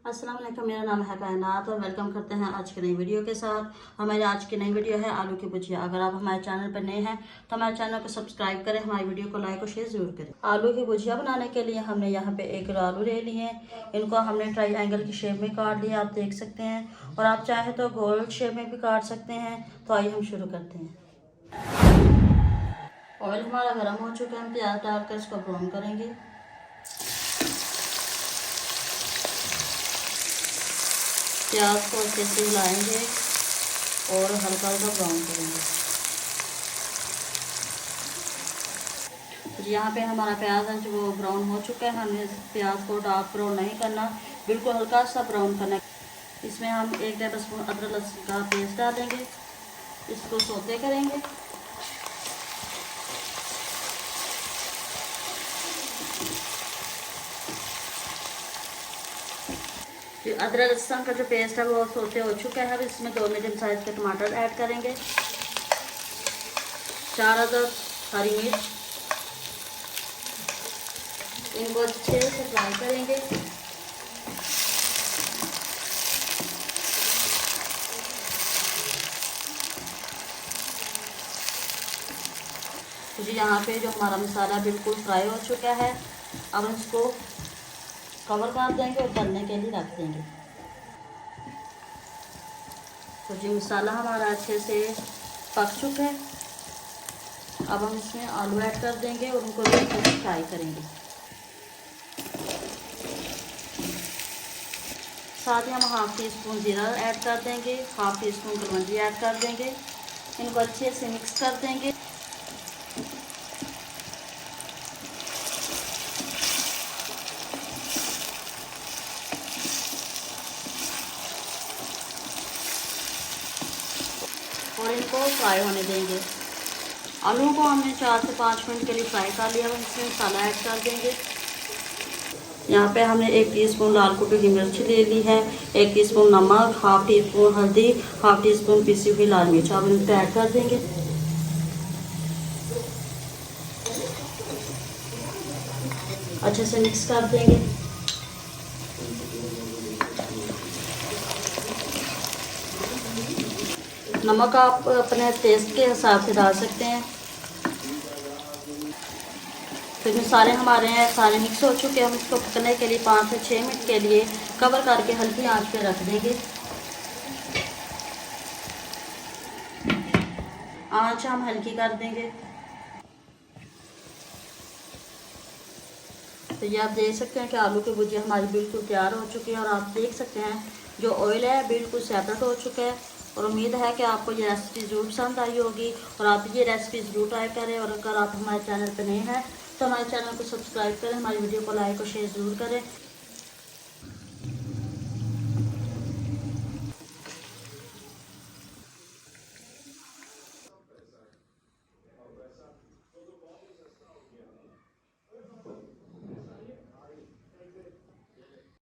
अस्सलाम वालेकुम, मेरा नाम है कायनात और वेलकम करते हैं आज की नई वीडियो के साथ। हमारी आज की नई वीडियो है आलू की भुजिया। अगर आप हमारे चैनल पर नए हैं तो हमारे चैनल को सब्सक्राइब करें, हमारी वीडियो को लाइक और शेयर जरूर करें। आलू की भुजिया बनाने के लिए हमने यहाँ पे 1 किलो आलू ले लिए हैं। इनको हमने ट्रायंगल की शेप में काट लिया, आप देख सकते हैं, और आप चाहें तो गोल शेप में भी काट सकते हैं। तो आइए हम शुरू करते हैं। ऑयल हमारा गर्म हो चुका है, हम प्याज डालकर इसको ब्राउन करेंगे। प्याज को अच्छे से हिलाएंगे और हल्का हल्का ब्राउन करेंगे। तो यहाँ पे हमारा प्याज है जो वो ब्राउन हो चुका है। हमने प्याज को डार्क ब्राउन नहीं करना, बिल्कुल हल्का सा ब्राउन करना। इसमें हम 1 टेबल स्पून अदरक लहसुन का पेस्ट डालेंगे, इसको सौते करेंगे। अदरक लहसुन का जो पेस्ट है वो सौते हो चुका है। अब इसमें 2 मीडियम साइज के टमाटर ऐड करेंगे, 4 अदद हरी मिर्च, इनको अच्छे से फ्राई करेंगे। तो जी यहाँ पे जो हमारा मसाला बिल्कुल फ्राई हो चुका है, अब इसको कवर कर देंगे और तलने के लिए रख देंगे। तो जी मसाला हमारा अच्छे से पक चुका है। अब हम इसमें आलू ऐड कर देंगे और उनको भी अच्छे से फ्राई करेंगे। साथ ही हम 1/2 टीस्पून जीरा ऐड कर देंगे, 1/2 टीस्पून कलौंजी ऐड कर देंगे। इनको अच्छे से मिक्स कर देंगे। और इनको फ्राई होने देंगे। आलू को हमने 4 से 5 मिनट के लिए फ्राई कर लिया। हम इसमें मसाला ऐड कर देंगे। यहाँ पे हमने 1 टीस्पून लाल कुटी की मिर्च ले ली है, 1 टीस्पून नमक, 1/2 टीस्पून हल्दी, 1/2 टीस्पून पिसी हुई लाल मिर्च। अब इनको ऐड कर देंगे। अच्छे से मिक्स कर देंगे। नमक आप अपने टेस्ट के हिसाब से डाल सकते हैं। तो मसाले हमारे हैं सारे मिक्स हो चुके हैं। हम इसको पकने के लिए 5 से 6 मिनट के लिए कवर करके हल्की आंच पे रख देंगे। आंच हम हल्की कर देंगे। तो ये आप देख सकते हैं कि आलू की भुजिया हमारी बिल्कुल तैयार हो चुकी है। और आप देख सकते हैं जो ऑयल है बिल्कुल सेपरेट हो चुका है। और उम्मीद है कि आपको ये रेसिपी ज़रूर पसंद आई होगी और आप ये रेसिपी ज़रूर ट्राई करें। और अगर आप हमारे चैनल पर नए हैं तो हमारे चैनल को सब्सक्राइब करें, हमारी वीडियो को लाइक और शेयर ज़रूर करें।